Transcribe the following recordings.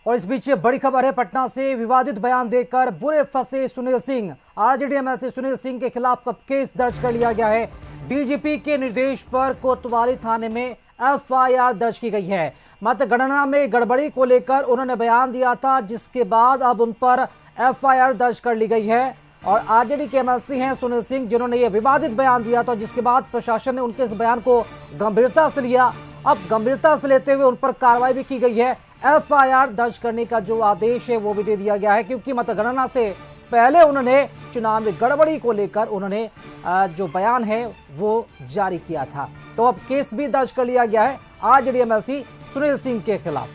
और इस बीच बड़ी खबर है, पटना से विवादित बयान देकर बुरे फंसे सुनील सिंह। आरजेडी एमएलसी सुनील सिंह के खिलाफ अब केस दर्ज कर लिया गया है। डीजीपी के निर्देश पर कोतवाली थाने में एफआईआर दर्ज की गई है। मतगणना में गड़बड़ी को लेकर उन्होंने बयान दिया था, जिसके बाद अब उन पर एफआईआर दर्ज कर ली गई है। और आरजेडी के एमएलसी हैं सुनील सिंह, जिन्होंने ये विवादित बयान दिया था, जिसके बाद प्रशासन ने उनके इस बयान को गंभीरता से लिया। अब गंभीरता से लेते हुए उन पर कार्रवाई भी की गई है। एफआईआर दर्ज करने का जो आदेश है वो भी दे दिया गया है, क्योंकि मतगणना से पहले उन्होंने चुनाव में गड़बड़ी को लेकर उन्होंने जो बयान है वो जारी किया था। तो अब केस भी दर्ज कर लिया गया है आरजेडी एमएलसी सुनील सिंह के खिलाफ।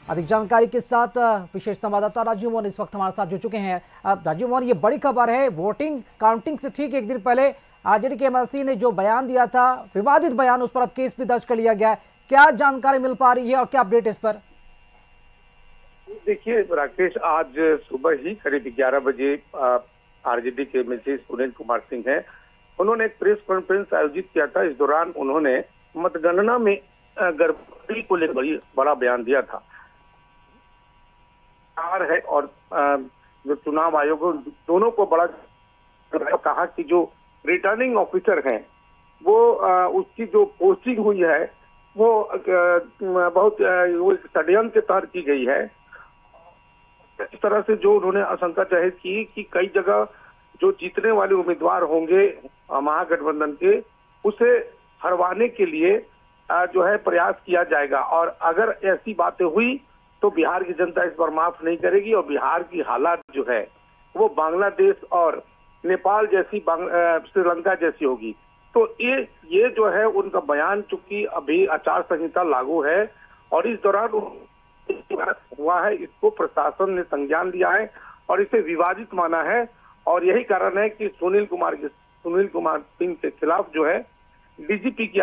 अधिक जानकारी के साथ विशेष संवाददाता राजू मोहन इस वक्त हमारे साथ जुड़ चुके हैं। राजू मोहन, ये बड़ी खबर है, वोटिंग काउंटिंग से ठीक एक दिन पहले आरजेडी के एमएलसी ने जो बयान दिया था, विवादित बयान, उस पर अब केस भी दर्ज कर लिया गया है। क्या जानकारी मिल पा रही है और क्या अपडेट इस पर? देखिए राकेश, आज सुबह ही करीब 11 बजे आरजेडी के एमएलसी सुनील कुमार सिंह हैं, उन्होंने एक प्रेस कॉन्फ्रेंस आयोजित किया था। इस दौरान उन्होंने मतगणना में गड़बड़ी को लेकर बड़ा बयान दिया था है और जो चुनाव आयोग दोनों को बड़ा कहा कि जो रिटर्निंग ऑफिसर हैं वो उसकी जो पोस्टिंग हुई है वो बहुत षड्यंत्र के तहत की गई है। इस तरह से जो उन्होंने आशंका जाहिर की कि कई जगह जो जीतने वाले उम्मीदवार होंगे महागठबंधन के, उसे हरवाने के लिए जो है प्रयास किया जाएगा। और अगर ऐसी बातें हुई तो बिहार की जनता इस पर माफ नहीं करेगी और बिहार की हालात जो है वो बांग्लादेश और नेपाल जैसी श्रीलंका जैसी होगी। तो ये जो है उनका बयान, चूंकि अभी आचार संहिता लागू है और इस दौरान हुआ है, इसको प्रशासन ने संज्ञान लिया है और इसे विवादित माना है। और यही कारण है कि सुनील कुमार सिंह के खिलाफ जो है डीजीपी की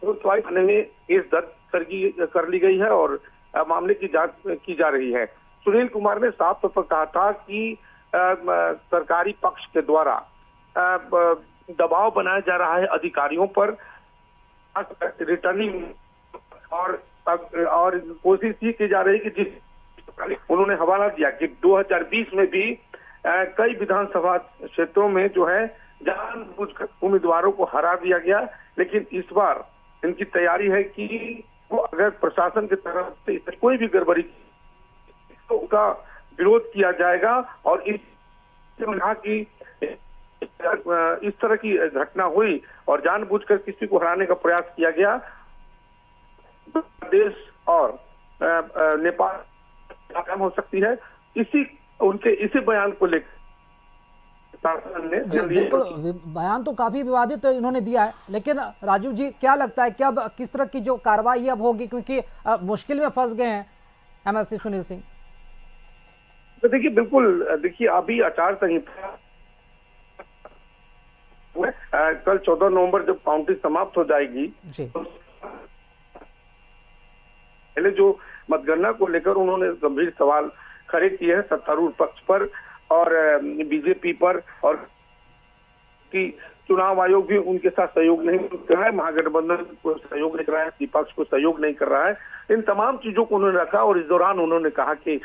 थाने में केस दर्ज कर ली गई है और मामले की जांच की जा रही है। सुनील कुमार ने साफ तौर पर कहा था कि सरकारी पक्ष के द्वारा दबाव बनाया जा रहा है अधिकारियों पर, रिटर्निंग और कोशिश ये की जा रही है कि जिस उन्होंने हवाला दिया कि 2020 में भी कई विधानसभा क्षेत्रों में जो है जानबूझकर उम्मीदवारों को हरा दिया गया, लेकिन इस बार इनकी तैयारी है कि वो अगर प्रशासन की तरफ से कोई भी गड़बड़ी तो उसका विरोध किया जाएगा। और कहा कि इस तरह की घटना हुई और जानबूझकर किसी को हराने का प्रयास किया गया, देश और नेपाल नाकाम हो सकती है। इसी बयान को लेकर बिल्कुल बयान तो काफी विवादित इन्होंने दिया है, लेकिन राजू जी क्या लगता है कि अब किस तरह की जो कार्रवाई अब होगी, क्योंकि मुश्किल में फंस गए हैं एमएलसी सुनील सिंह? तो देखिए बिल्कुल, देखिए अभी आचार संहिता कल 14 नवंबर जब काउंटिंग समाप्त हो जाएगी तो पहले जो मतगणना को लेकर उन्होंने गंभीर सवाल खड़े किए हैं सत्तारूढ़ पक्ष पर और बीजेपी पर, और कि चुनाव आयोग भी उनके साथ सहयोग नहीं कर रहा है, महागठबंधन को सहयोग नहीं कर रहा है, विपक्ष को सहयोग नहीं कर रहा है। इन तमाम चीजों को उन्होंने रखा और इस दौरान उन्होंने कहा कि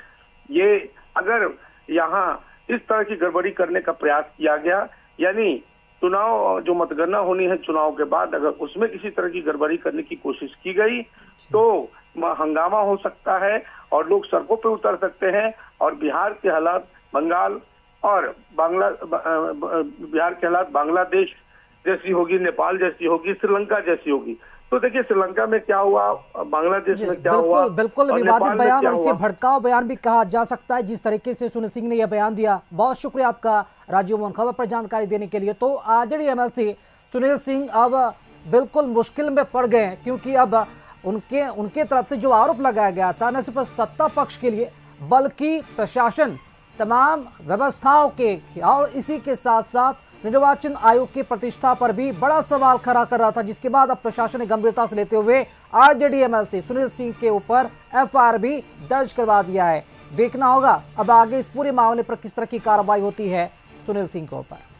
ये अगर यहाँ इस तरह की गड़बड़ी करने का प्रयास किया गया, यानी चुनाव जो मतगणना होनी है चुनाव के बाद, अगर उसमें किसी तरह की गड़बड़ी करने की कोशिश की गई तो हंगामा हो सकता है और लोग सड़कों पर उतर सकते हैं और बिहार के हालात बंगाल और बिहार के हालात बांग्लादेश जैसी होगी, नेपाल जैसी होगी, श्रीलंका जैसी होगी। तो देखिए श्रीलंका में क्या हुआ, बांग्लादेश में क्या हुआ, बिल्कुल विवादित बयान और इसे भड़काऊ बयान भी कहा जा सकता है जिस तरीके से सुनील सिंह ने यह बयान दिया। बहुत शुक्रिया आपका राजू मोहन खबर पर जानकारी देने के लिए। तो आरजेडी एमएलसी सुनील सिंह अब बिल्कुल मुश्किल में पड़ गए हैं, क्योंकि अब उनके तरफ से जो आरोप लगाया गया था न सिर्फ सत्ता पक्ष के लिए बल्कि प्रशासन तमाम व्यवस्थाओं के और इसी के साथ साथ निर्वाचन आयोग की प्रतिष्ठा पर भी बड़ा सवाल खड़ा कर रहा था, जिसके बाद अब प्रशासन ने गंभीरता से लेते हुए आरजेडी एमएलसी सुनील सिंह के ऊपर एफआईआर भी दर्ज करवा दिया है। देखना होगा अब आगे इस पूरे मामले पर किस तरह की कार्रवाई होती है सुनील सिंह के ऊपर।